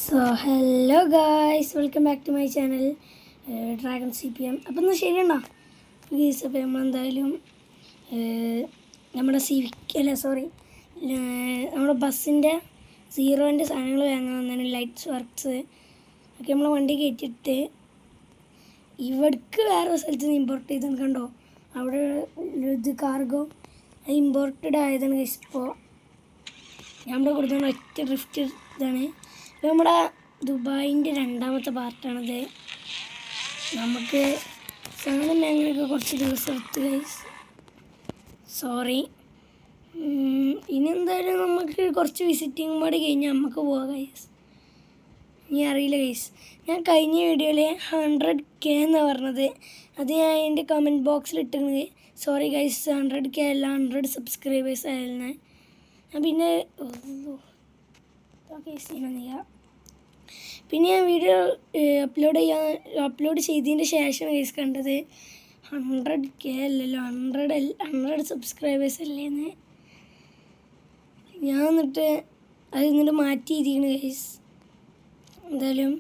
So hello guys, welcome back to my channel dragon CPM. അപ്പം എന്നാൽ ശരിയണ്ണ ഗീസ്. അപ്പോൾ നമ്മളെന്തായാലും നമ്മുടെ നമ്മുടെ ബസ്സിൻ്റെ സീറോൻ്റെ സാധനങ്ങൾ വാങ്ങാൻ വന്നതാണ്. ലൈറ്റ്സ് വർക്ക്സ് ഒക്കെ നമ്മളെ വണ്ടി കയറ്റിയിട്ട് ഇവിടേക്ക് വേറെ സ്ഥലത്ത് നിന്ന് ഇമ്പോർട്ട് ചെയ്തെന്ന് കണ്ടോ. അവിടെ ഇത് കാർഗോ ഇമ്പോർട്ടഡ് ആയതാണ് ഗൈസ്. ഇപ്പോൾ നമ്മുടെ കൊടുത്ത ഒറ്റ ഡ്രിഫ്റ്റ് ഇതാണ്. ഇപ്പോൾ നമ്മുടെ ദുബായിൻ്റെ രണ്ടാമത്തെ പാർട്ടാണത്. നമുക്ക് സാധനം വാങ്ങാനൊക്കെ കുറച്ച് ദിവസം എടുത്ത് ഗൈസ്. സോറി. ഇനി എന്തായാലും നമുക്ക് കുറച്ച് വിസിറ്റിംഗ് കൂടി കഴിഞ്ഞാൽ നമുക്ക് പോവാം ഗൈസ്. ഇനി അറിയില്ല ഗൈസ്, ഞാൻ കഴിഞ്ഞ വീഡിയോയിൽ 100K എന്നാണ് പറഞ്ഞത്. അത് ഞാൻ എൻ്റെ കമൻറ്റ് ബോക്സിൽ ഇട്ടിരുന്നത്. സോറി ഗൈസ്, 100K അല്ല, 100 സബ്സ്ക്രൈബേഴ്സ് ആയിരുന്നു. പിന്നെ പിന്നെ ഞാൻ വീഡിയോ അപ്ലോഡ് ചെയ്തതിൻ്റെ ശേഷം ഗൈസ് കണ്ടത് 100K അല്ലല്ലോ, 100 സബ്സ്ക്രൈബേഴ്സ് അല്ലേന്ന്. ഞാൻ എന്നിട്ട് മാറ്റിയിരിക്കുന്നു ഗൈസ്. എന്തായാലും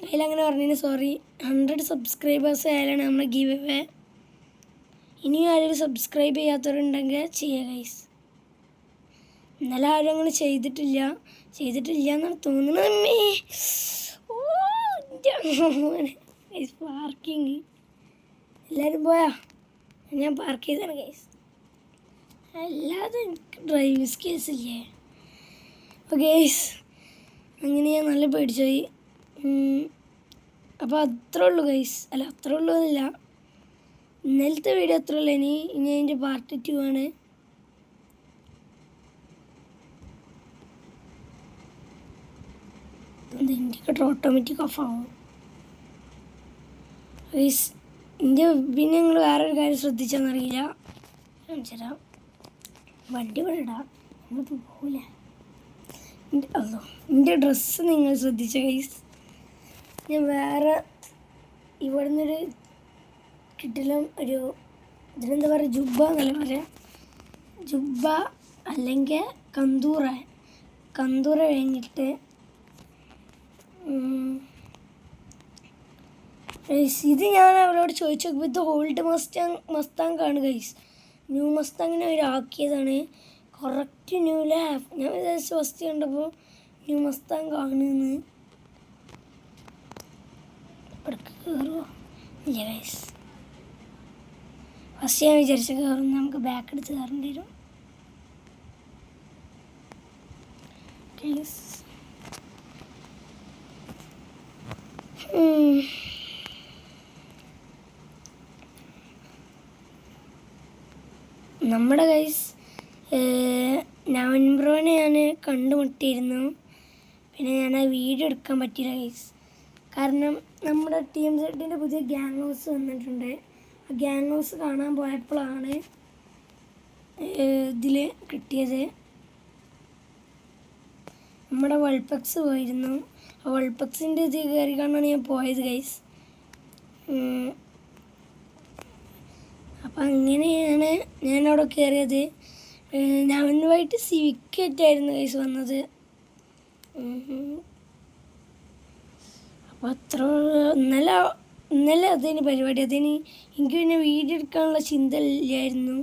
അതിലങ്ങനെ പറഞ്ഞതിന് സോറി. 100 സബ്സ്ക്രൈബേഴ്സ് ആയാലാണ് നമ്മുടെ ഗിവ് അവേ. ഇനിയും ആരും സബ്സ്ക്രൈബ് ചെയ്യാത്തവരുണ്ടെങ്കിൽ ചെയ്യുക ഗൈസ്. ഇന്നലെ ആരും അങ്ങനെ ചെയ്തിട്ടില്ല എന്നാണ് തോന്നുന്നത്. ഗൈസ് പാർക്കിങ് എല്ലാവരും പോയാ? ഞാൻ പാർക്ക് ചെയ്താണ് ഗൈസ്. അല്ലാതെ എനിക്ക് ഡ്രൈവിംഗ് സ്കിൽസ് ഇല്ലേ. അപ്പോൾ ഗൈസ് അങ്ങനെ ഞാൻ നല്ല പേടിച്ചുപോയി. അപ്പോൾ അത്രേ ഉള്ളൂ ഗൈസ്. അത്രേ ഉള്ളൂ എന്നില്ല, ഇന്നലത്തെ വീഡിയോ അത്രേ ഉള്ളൂ. ഇനി അതിൻ്റെ പാർട്ട് 2 ആണ്. ഇൻഡിക്കേറ്റർ ഓട്ടോമാറ്റിക് ഓഫ് ആവും ഗൈസ്. പിന്നെ നിങ്ങൾ വേറൊരു കാര്യം ശ്രദ്ധിച്ചെന്നറിയില്ല, കാണിച്ചുതരാം. വണ്ടി ഇവിടെ ഇടാം, നമ്മളിപ്പോൾ പോകില്ല. എൻ്റെ ഡ്രസ്സ് നിങ്ങൾ ശ്രദ്ധിച്ച ഗൈസ്. ഞാൻ വേറെ ഇവിടെ നിന്നൊരു കിട്ടലും ഇതിനെന്താ പറയുക, ജുബ്ബ എന്നല്ല പറയാം. ജുബ്ബ അല്ലെങ്കിൽ കന്തൂറ കഴിഞ്ഞിട്ട് ഇത് ഞാൻ അവരോട് ചോദിച്ചു നോക്കുമ്പോൾ ഇത് ഓൾഡ് മസ്താങ്കാണ് ഗൈസ്. ന്യൂ മസ്താങ്ങിനെ അവരാക്കിയതാണ്. Correct new lab. ഞാൻ വിചാരിച്ച ഫസ്റ്റ് കണ്ടപ്പോൾ ന്യൂ മസ്താങ്കാണെന്ന്. ഇവിടേക്ക് കയറുമോ? ഇല്ല ഗൈസ്, ഫസ്റ്റ് ഞാൻ വിചാരിച്ച കയറും. നമുക്ക് ബാക്ക് എടുത്ത് കയറേണ്ടി വരും ഗൈസ്. നമ്മുടെ ഗൈസ് നവൻബ്രോനെ ഞാൻ കണ്ടുമുട്ടിയിരുന്നു. പിന്നെ ഞാൻ ആ വീഡിയോ എടുക്കാൻ പറ്റിയില്ല ഗൈസ്. കാരണം നമ്മുടെ TMZൻ്റെ പുതിയ ഗ്യാങ് ഹൗസ് വന്നിട്ടുണ്ട്. ആ ഗ്യാങ് ഹൗസ് കാണാൻ പോയപ്പോഴാണ് ഇതിൽ കിട്ടിയത്. നമ്മുടെ വൾപെക്സ് പോയിരുന്നു. ആ വൾപെക്സിൻ്റെ ഇത് കയറി കാണാനാണ് ഞാൻ പോയത് ഗൈസ്. അപ്പം അങ്ങനെയാണ് ഞാൻ അവിടെ കയറിയത്. നവനുമായിട്ട് സിവിക്കായിട്ടായിരുന്നു ഗൈസ് വന്നത്. അപ്പോൾ ഇന്നലെ അതിന് പരിപാടി. എനിക്ക് പിന്നെ വീഡിയോ എടുക്കാനുള്ള ചിന്ത ഇല്ലായിരുന്നു.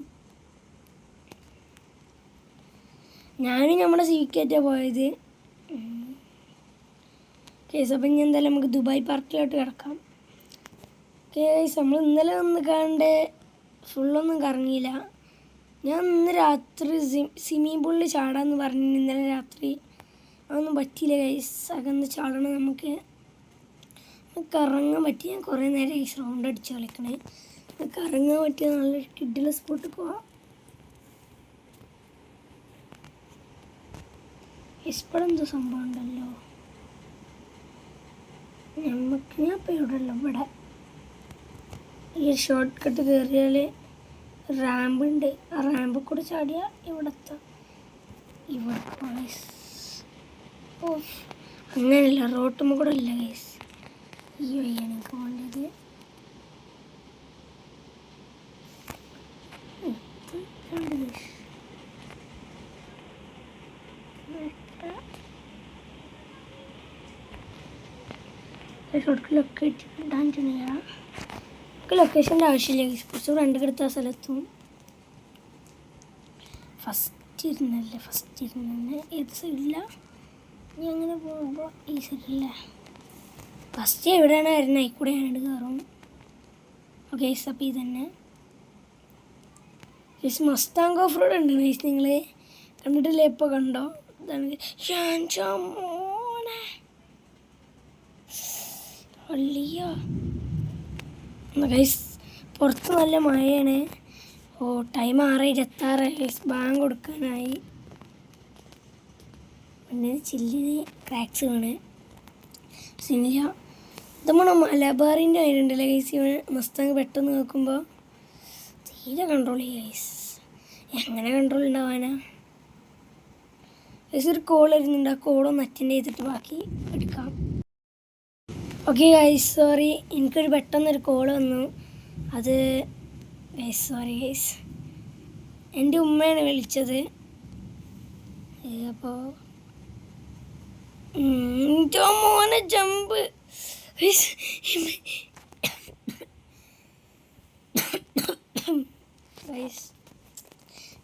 ഞാനും നമ്മുടെ സിവിക്കായിട്ടാണ് പോയത് കേസ്. അപ്പം ഇനി എന്തായാലും നമുക്ക് ദുബായ് പാർക്കിലോട്ട് കിടക്കാം കേസ്. നമ്മൾ ഇന്നലെ കാണേണ്ട ഫുള്ളൊന്നും കറങ്ങിയില്ല. ഞാൻ ഇന്ന് രാത്രി സ്വിമ്മിംഗ് പൂളിൽ ചാടാമെന്ന് പറഞ്ഞു. ഇന്നലെ രാത്രി അതൊന്നും പറ്റിയില്ല ഗൈസ്. അകന്ന് ചാടണം, നമുക്ക് ഇറങ്ങാൻ പറ്റി. ഞാൻ കുറേ നേരം ഗൈസ് റൗണ്ട് അടിച്ച് കളിക്കണേ. നമുക്ക് ഇറങ്ങാൻ പറ്റിയ നല്ലൊരു കിഡിലെ സ്പോട്ടിൽ പോവാം. ഇപ്പോഴെന്തോ സംഭവം ഉണ്ടല്ലോ. ഞാൻ ഇപ്പോൾ ഇവിടെ ഉള്ളു. ഇവിടെ ഈ ഷോർട്ട് കട്ട് കയറിയാൽ റാമ്പ് ഉണ്ട്. ആ റാമ്പിൽ കൂടെ ചാടിയാൽ ഇവിടെ അങ്ങനെയല്ല, റോട്ടുമ്പോൾ കൂടെ ഇല്ല ഗൈസ്. ഈ വഴിയാണ് എനിക്ക് വേണ്ടത്. ലൊക്കേഷൻ്റെ ആവശ്യമില്ല ഗൈസ്, കുറച്ച് ഫ്രണ്ട് എടുത്ത സ്ഥലത്തും ഫസ്റ്റ് ഇരുന്നല്ലേ ഏത് സൈഡില്ല. ഇനി അങ്ങനെ പോകുമ്പോൾ ഈ സൈഡില്ല. ഫസ്റ്റ് എവിടെയാണ് വരുന്നത് ആയിക്കൂടെ ഞാനിട്ട് കയറും. ഓക്കെ ഗൈസ്, അപ്പോൾ ഇതന്നെ ഗൈസ്. മസ്താങ് ഓഫ് റോഡ് ഉണ്ട് ഗൈസ്, നിങ്ങൾ കണ്ടിട്ടില്ലേ? ഇപ്പോൾ കണ്ടോ? ഇതാണ് മോനെ അല്ലയോ ഗൈസ്. പുറത്ത് നല്ല മഴയാണ്. ഓ ടൈം 6:26 ഗൈസ്, ബാങ്ക് കൊടുക്കാനായി. പിന്നെ ചില്ലിന് ക്രാക്സ് ആണ് സിനിയ. ഇതമ്മ മലബാറിൻ്റെ ആയിട്ടുണ്ടല്ലേ ഗൈസ്. മസ്താങ് പെട്ടെന്ന് നോക്കുമ്പോൾ തീരെ കൺട്രോൾ ചെയ്യുക ഗൈസ്. എങ്ങനെ കൺട്രോൾ ഉണ്ടാവാനാ ഗൈസ്? ഒരു കോൾ വരുന്നുണ്ട്, ആ കോളൊന്ന് അറ്റൻഡ് ചെയ്തിട്ട് ബാക്കി എടുക്കാം. ഓക്കെ ഗൈസ്, സോറി, എനിക്കൊരു പെട്ടെന്നൊരു കോൾ വന്നു. അത് ഗൈസ് സോറി ഗൈസ്, എൻ്റെ ഉമ്മയാണ് വിളിച്ചത്. അപ്പോൾ മോനെ ജമ്പ് ഗൈസ്.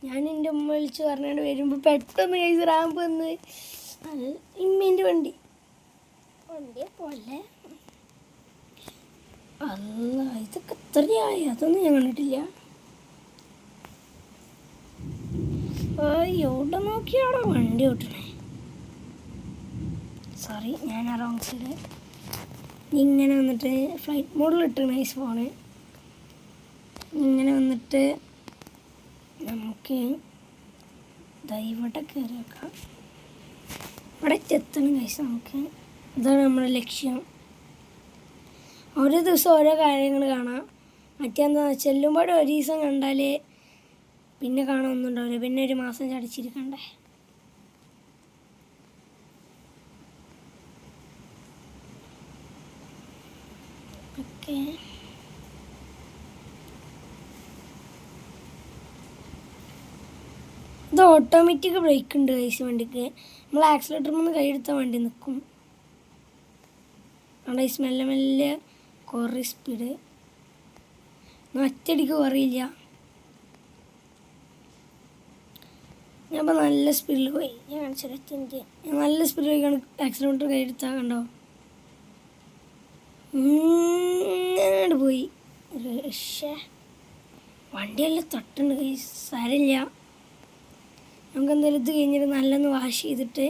ഞാൻ എൻ്റെ ഉമ്മ വിളിച്ച് പറഞ്ഞുകൊണ്ട് വരുമ്പോൾ പെട്ടെന്ന് ഗൈസ് റാമ്പ് വന്ന് ഇമ്മേൻ്റെ വണ്ടിയെ പോലെ. അല്ല ഇതൊക്കെ എത്രയായി? അതൊന്നും ഞാൻ കണ്ടിട്ടില്ല. എവിടെ നോക്കിയാടോ വണ്ടി ഓട്ടണേ? സോറി, ഞാൻ ആ റോങ് സൈഡ്. ഇങ്ങനെ വന്നിട്ട് ഫ്ലൈറ്റ് മോഡിൽ ഇട്ടണ ഈ ഫോണ്. ഇങ്ങനെ വന്നിട്ട് നമുക്ക് ഇവിടെ കയറി വെക്കാം. ഇവിടെ എത്തണം ഗൈസ് നമുക്ക്. ഇതാണ് നമ്മുടെ ലക്ഷ്യം. ഓരോ ദിവസം ഓരോ കാര്യങ്ങൾ കാണാം. മറ്റെന്താ ചെല്ലുമ്പോൾ ഒരു ദിവസം കണ്ടാൽ പിന്നെ കാണാനൊന്നും ഉണ്ടാവില്ല, പിന്നെ ഒരു മാസം ചടിച്ചിരിക്കണ്ടേ. ഓക്കെ, ഇത് ഓട്ടോമാറ്റിക് ബ്രേക്ക് ഉണ്ട് ഗൈസ് വണ്ടിക്ക്. നമ്മൾ ആക്സിലേറ്ററിൽ നിന്ന് കൈയെടുത്താൽ വണ്ടി നിൽക്കും. അവിടെ ഈ മെല്ലെ മെല്ലെ കുറേ സ്പീഡ്, ഒറ്റയടിക്ക് കുറയില്ല. ഞാൻ ഇപ്പോൾ നല്ല സ്പീഡിൽ പോയി. ഞാൻ കാണിച്ചു ഞാൻ നല്ല സ്പീഡിൽ പോയി ആക്സിലേറ്റർ കൈയെടുത്താൽ കണ്ടോ ഇങ്ങനെ പോയി. പക്ഷേ വണ്ടിയെല്ലാം തട്ടുണ്ട് ഗൈസ്, സാരമില്ല. നമുക്ക് എന്തായാലും ഇത് കഴിഞ്ഞിട്ട് നല്ലൊന്ന് വാഷ് ചെയ്തിട്ട്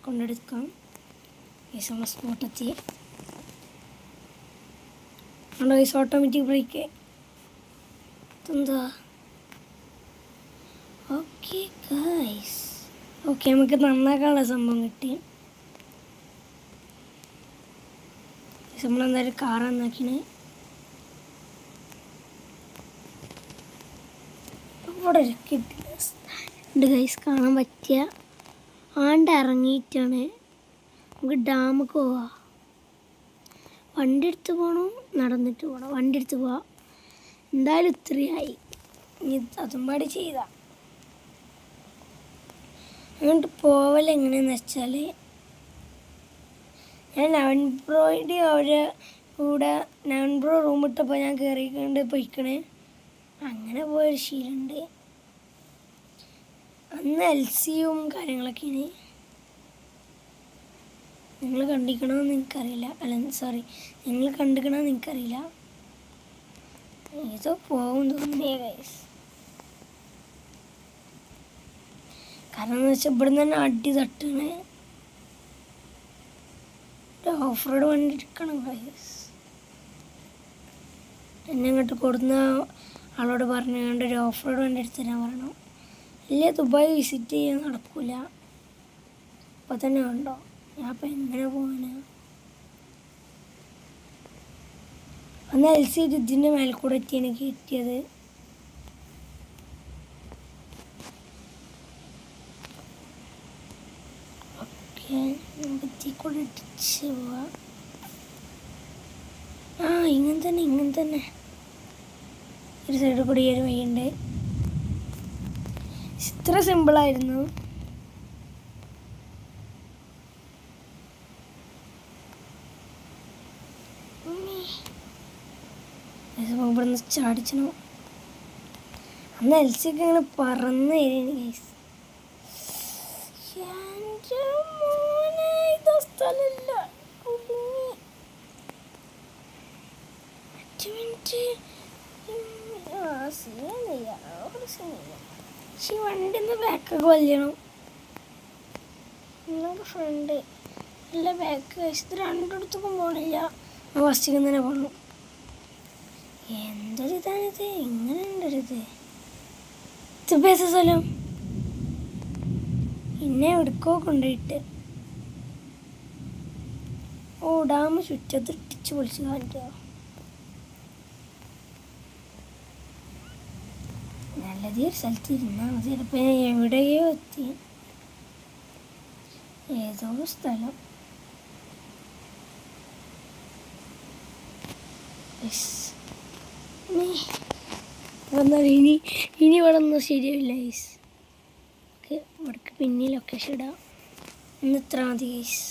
കൊണ്ടെടുക്കാം. ഗൈസ് നമ്മൾ സ്പോട്ടെത്തി. ഉണ്ടോ ഗൈസ് ഓട്ടോമാറ്റിക് ബ്രേക്ക്? എന്താ? ഓക്കെ ഗൈസ്, ഓക്കെ നമുക്ക് നന്നാക്കാനുള്ള സംഭവം കിട്ടി. നമ്മളെന്തായാലും കാർ നന്നാക്കിന്. ഇവിടെ ഒരു കിട്ടിയിട്ടുണ്ട് ഗൈസ്, കാണാൻ പറ്റിയ ആണ്ട് ഇറങ്ങിയിട്ടാണ്. നമുക്ക് ഡാമൊക്കെ പോവാം. വണ്ടി എടുത്ത് പോകണോ നടന്നിട്ട് പോകണോ? വണ്ടി എടുത്ത് പോവാം. എന്തായാലും ഇത്രയായി, ഇനി അതും പാടി ചെയ്താൽ അങ്ങോട്ട് പോവൽ എങ്ങനെയാണെന്ന് വെച്ചാൽ, ഞാൻ 11 Proയുടെ അവരെ കൂടെ 11 Pro റൂം ഇട്ടപ്പോൾ ഞാൻ കയറിക്കൊണ്ട് പോയിക്കണേ. അങ്ങനെ പോയൊരു ശീലമുണ്ട്. അന്ന് LCയും കാര്യങ്ങളൊക്കെയാണ്. നിങ്ങൾ കണ്ടിക്കണമെന്ന് എനിക്കറിയില്ല. അല്ല സോറി, നിങ്ങൾ കണ്ടിക്കണമെന്ന് എനിക്കറിയില്ല. ഏതോ പോകും തോന്നിയേ ഗൈസ്. കാരണം എന്ന് വെച്ചാൽ ഇവിടെ നിന്ന് തന്നെ അടി തട്ടണേ. ഓഫ് റോഡ് വണ്ടി എടുക്കണം ഗൈസ്. എന്നെ ഇങ്ങോട്ട് കൊടുന്ന ആളോട് പറഞ്ഞുകൊണ്ട് ഒരു ഓഫ് റോഡ് വണ്ടി എടുത്ത് തരാൻ പറയണം. ഇല്ലേ ദുബായ് വിസിറ്റ് ചെയ്യാൻ നടക്കില്ല. അപ്പോൾ തന്നെ ഉണ്ടോ ഞാൻ അപ്പം എങ്ങനെ പോകാനാ? അന്ന് LC ഇതിൻ്റെ മേൽക്കൂടെ എത്തിയാണ് കയറ്റിയത്. ഓക്കെ, നമുക്ക് കൂടെ ഇടിച്ച് പോവാം. ഇങ്ങനെ തന്നെ ഒരു സൈഡിൽ കൂടി ഒരു വഴിയുണ്ട്. ഇത്ര സിമ്പിളായിരുന്നു. ഇവിടുന്ന് ചാടിച്ചണം. അന്ന് എൽസിയൊക്കെ ഇങ്ങനെ പറന്ന് തരുന്നു ഗൈസ്. ഇതോ സ്ഥലമില്ല, വണ്ടിന്ന് ബാക്കൊക്കെ വലിയണം. നിങ്ങളുടെ ഫ്രണ്ട് നല്ല ബാക്ക് കഴിച്ചത് രണ്ടിടത്തേക്കും പോകണില്ല. ഫസ്റ്റിൽ തന്നെ പോകണം. എന്തൊരിതാണിത്, ഇങ്ങനെ ഉണ്ടൊരിത്. പേസ സ്ഥലം എന്നെ എടുക്കോ കൊണ്ടുപോയിട്ട്. ഓ ഡാം ചുറ്റത്ത് ഇട്ടിച്ച് പൊളിച്ച് കാണിക്കുക. നല്ലതേ ഒരു സ്ഥലത്ത് ഇരുന്നാൽ മതി. ചിലപ്പോൾ എവിടെയോ എത്തി. ഏതോ സ്ഥലം. ഇനി ഇവിടെ ഒന്നും ശരിയാവില്ല ഗൈസ്. ഇവിടേക്ക് പിന്നെ ലൊക്കേഷൻ ഇടാം. ഇന്ന് ഇത്ര മതി ഗൈസ്.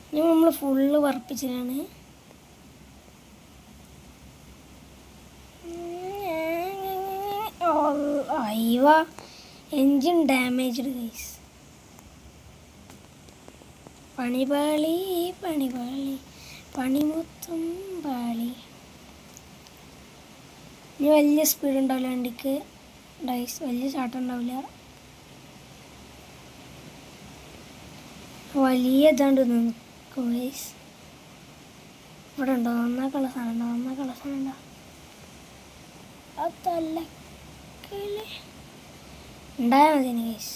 ഇനി നമ്മൾ ഫുള്ള് വർപ്പിച്ചിട്ടാണ്. അയ്യവ എൻജിൻ ഡാമേജ്ഡ് ഗൈസ്. പണിപാളി പണി മൊത്തം പാളി. ഇനി വലിയ സ്പീഡ് ഉണ്ടാവില്ല വണ്ടിക്ക് ഗൈസ്, വലിയ ചാട്ടം ഉണ്ടാവില്ല. വലിയ ഇതാണ്ട് നിൽക്കും ഗൈസ്. ഇവിടെ ഉണ്ടോ നന്നാക്കുള്ള സാധനം ഉണ്ടോ? അതല്ല ഉണ്ടായാൽ മതി ഗൈസ്.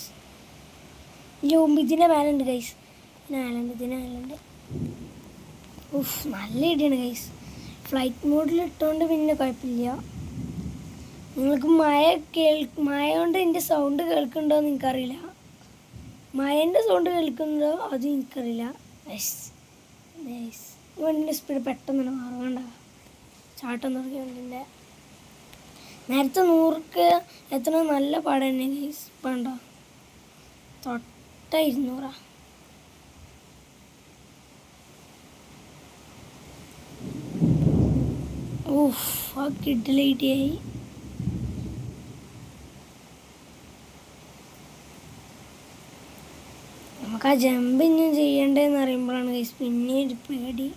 ഇതിൻ്റെ മേലുണ്ട് ഗൈസ്. ഇതിൻ്റെ മേലുണ്ട്. ഉഫ്, നല്ല ഇടിയാണ് ഗൈസ്. ഫ്ലൈറ്റ് മോഡിൽ ഇട്ടുകൊണ്ട് പിന്നെ കുഴപ്പമില്ല. നിങ്ങൾക്ക് മഴ കൊണ്ട് എൻ്റെ സൗണ്ട് കേൾക്കുന്നുണ്ടോ എന്ന് എനിക്കറിയില്ല. മഴേൻ്റെ സൗണ്ട് കേൾക്കുന്നുണ്ടോ അതും എനിക്കറിയില്ല. വണ്ടിൻ്റെ സ്പീഡ് പെട്ടെന്ന് മാറുകണ്ട. ചാട്ടം തുടങ്ങി വണ്ടിൻ്റെ. നേരത്തെ 100ക്ക് എത്ര നല്ല പാടം തന്നെ ഗൈസ്. ഇപ്പം ഉണ്ടോ തൊട്ട 200. ഊഫ്, ആ കിഡിലേറ്റിയായി. നമുക്ക് ആ ജമ്പ് ഇനിയും ചെയ്യണ്ടേന്ന് അറിയുമ്പോഴാണ് ഗൈസ് പിന്നെ ഒരു പേടി.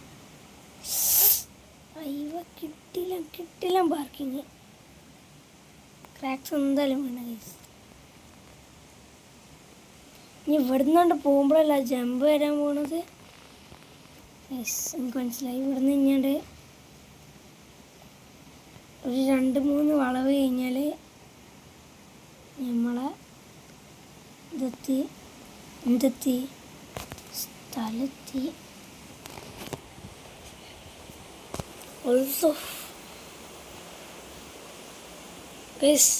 അയ്യോ കിട്ടില്ല പാർക്കിങ്. ക്രാക്സ് എന്തായാലും വേണം ഗൈസ്. ഇനി ഇവിടുന്ന് പോകുമ്പോഴല്ല ജമ്പ് വരാൻ പോണത് ഗൈസ്. എനിക്ക് മനസ്സിലായി. ഇവിടുന്ന് ഇങ്ങോട്ട് ഒരു 2-3 വളവ് കഴിഞ്ഞാൽ നമ്മളെ എന്തെത്തി സ്ഥലത്തി. ഗൈസ്,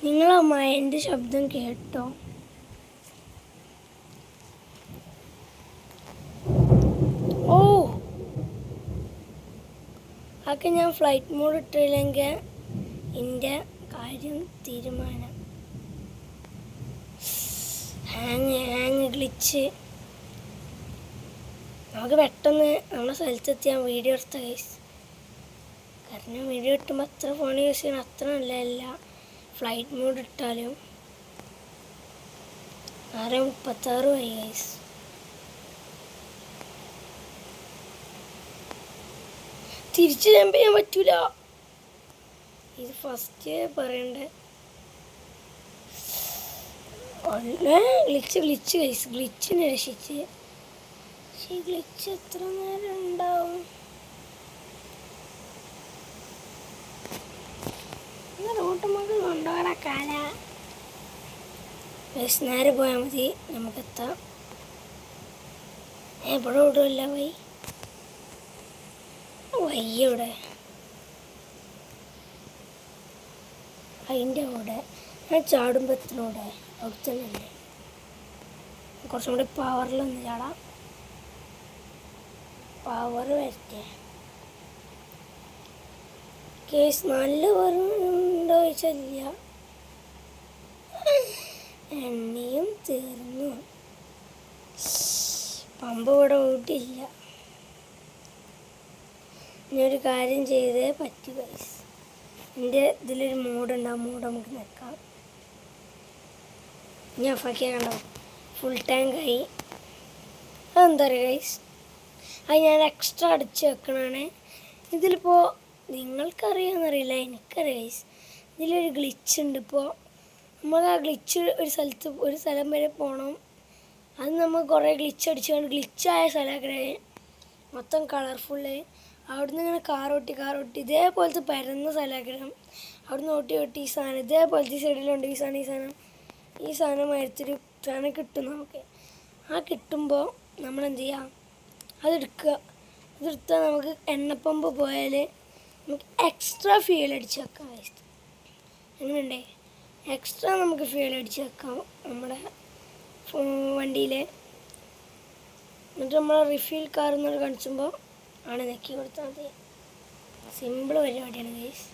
നിങ്ങളാ മഴൻ്റെ ശബ്ദം കേട്ടോ? ഓ, അതൊക്കെ ഞാൻ ഫ്ലൈറ്റ് മോഡ് ഇട്ടില്ലെങ്കിൽ എൻ്റെ കാര്യം തീരുമാനം. Hang glitch. നമുക്ക് പെട്ടെന്ന് നമ്മളെ സ്ഥലത്തെത്തി ഞാൻ വീഡിയോ എടുത്ത ഗൈസ്. കാരണം വീഡിയോ ഇട്ടുമ്പോൾ അത്ര ഫോൺ യൂസ് ചെയ്യണം അത്ര നല്ലതല്ല. ഫ്ലൈറ്റ് മോഡ് ഇട്ടാലും 6:36 ആയി ഗൈസ്. തിരിച്ച് ജമ്പ് ചെയ്യാൻ പറ്റൂല. ഇത് ഫസ്റ്റ് പറയണ്ടേ. Glitch guys. ഗ്ലിച്ചിനെ രക്ഷിച്ച്. പക്ഷേ ഗ്ലിച്ച് എത്ര നേരം ഉണ്ടാവും? റൂട്ട് നമുക്ക് കൊണ്ടുപോകണ കാല ഗൈസ്. നേരെ പോയാൽ മതി, നമുക്കെത്താം. എവിടെ ഓടുമല്ല വയ്യവിടെ. അതിൻ്റെ കൂടെ ഞാൻ ചാടുമ്പത്തിനൂടെ അവിടെ തന്നെ കുറച്ചും കൂടി പവറിലൊന്ന് ചാടാം. പവർ വരട്ടെ കേസ്. നല്ല പവറുണ്ടോ ചോദിച്ചില്ല. എണ്ണയും തീർന്നു. പമ്പ് ഇവിടെ ഓട്ടില്ല. ഇനി ഒരു കാര്യം ചെയ്തേ പറ്റൂ ഗൈസ്. എൻ്റെ ഇതിലൊരു മോഡുണ്ട്, ആ മോഡ് നമുക്ക് നിൽക്കാം. ഞാൻ ഓഫാക്കിയാൽ കണ്ടോ ഫുൾ ടാങ്കായി. അതെന്താ പറയുക ഗൈസ്, അത് ഞാൻ എക്സ്ട്രാ അടിച്ച് വെക്കണതാണ്. ഇതിലിപ്പോൾ നിങ്ങൾക്കറിയാമെന്നറിയില്ല, എനിക്കറിയാം ഗൈസ്. ഇതിലൊരു ഗ്ലിച്ച് ഉണ്ട്. ഇപ്പോൾ നമ്മൾ ആ ഗ്ലിച്ച് ഒരു സ്ഥലം വരെ പോകണം. അത് നമ്മൾ കുറേ ഗ്ലിച്ച് അടിച്ചുകൊണ്ട് ഗ്ലിച്ചായ സ്ഥലമൊക്കെ മൊത്തം കളർഫുള്ള്. അവിടുന്ന് ഇങ്ങനെ കാറോട്ടി ഇതേപോലത്തെ പരന്ന സ്ഥലമാക്കണം. അവിടുന്ന് ഓട്ടി ഈ സാധനം ഇതേപോലത്തെ സൈഡിലുണ്ട്. ഈ സാധനം മരത്തൊരു സാധനം കിട്ടും നമുക്ക്. ആ കിട്ടുമ്പോൾ നമ്മളെന്ത് ചെയ്യുക, അതെടുത്താൽ നമുക്ക് എണ്ണപ്പമ്പ് പോയാൽ നമുക്ക് എക്സ്ട്രാ ഫ്യൂൽ അടിച്ച് വെക്കാം. എങ്ങനെയുണ്ടേ എക്സ്ട്രാ നമുക്ക് ഫ്യൂൽ അടിച്ച് വെക്കാം നമ്മുടെ വണ്ടിയിൽ. എന്നിട്ട് നമ്മൾ റിഫിൽ കാർ എന്നൊരു കാണിച്ചുമ്പോൾ ആണ് നെക്കി കൊടുത്താൽ മതി. സിമ്പിൾ പരിപാടിയാണ് ഗൈസ്.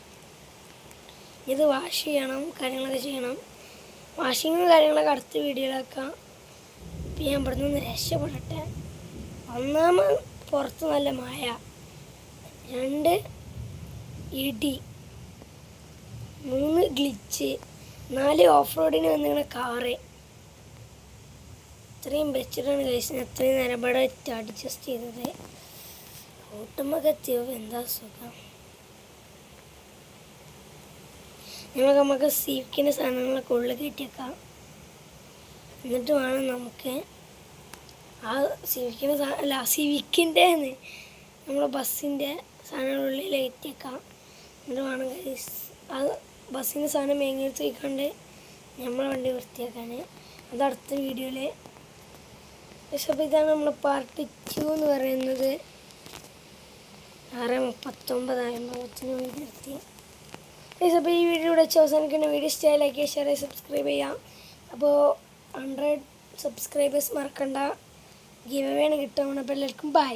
ഇത് വാഷ് ചെയ്യണം, കാര്യങ്ങളൊക്കെ ചെയ്യണം. വാഷിങ്ങും കാര്യങ്ങളൊക്കെ അടുത്ത വീഡിയോയിലാക്കാം. ഇപ്പം ഞാൻ ഇവിടെ നിന്ന് രക്ഷപ്പെടട്ടെ. ഒന്നാമത് പുറത്ത് നല്ല മഴ, 2 ഇടി, 3 ഗ്ലിച്ച്, 4 ഓഫ് റോഡിന് വന്നിങ്ങനെ കാറ്. ഇത്രയും വെച്ചിട്ടാണ് കഴിച്ചത്. അത്രയും നേരം ഇവിടെ അഡ്ജസ്റ്റ് ചെയ്തത്. ഓട്ടുമ്പോൾ എത്തിയോ എന്താ സുഖം. നമുക്ക് സിവിക്കിൻ്റെ സാധനങ്ങളൊക്കെ ഉള്ളിൽ കയറ്റിയേക്കാം. എന്നിട്ട് വേണം നമുക്ക് ആ സിവിക്കിൻ്റെ നമ്മളെ ബസ്സിൻ്റെ സാധനങ്ങളുള്ളിൽ കയറ്റിയേക്കാം. എന്നിട്ട് വേണം ആ ബസ്സിൻ്റെ സാധനം മേങ്ങിയെടുത്ത് വയ്ക്കാണ്ട് നമ്മളെ വണ്ടി വൃത്തിയാക്കാൻ. അത് അടുത്ത വീഡിയോയിൽ. പക്ഷെ അപ്പോൾ ഇതാണ് നമ്മൾ പാർട്ട് 2 എന്ന് പറയുന്നത്. 6:39 വീഡിയോ എത്തി. അപ്പോൾ ഈ വീഡിയോ ഇവിടെ വെച്ച് അവസാനിക്കുന്ന. വീഡിയോ ഇഷ്ടമായി ലൈക്ക് ചെയ്യുക, ഷെയർ ചെയ്യുക, സബ്സ്ക്രൈബ് ചെയ്യാം. അപ്പോൾ 100 സബ്സ്ക്രൈബേഴ്സ് മറക്കണ്ട, ഗിവ് അവേ ആണ് കിട്ടുക. അപ്പോൾ എല്ലാവർക്കും ബൈ.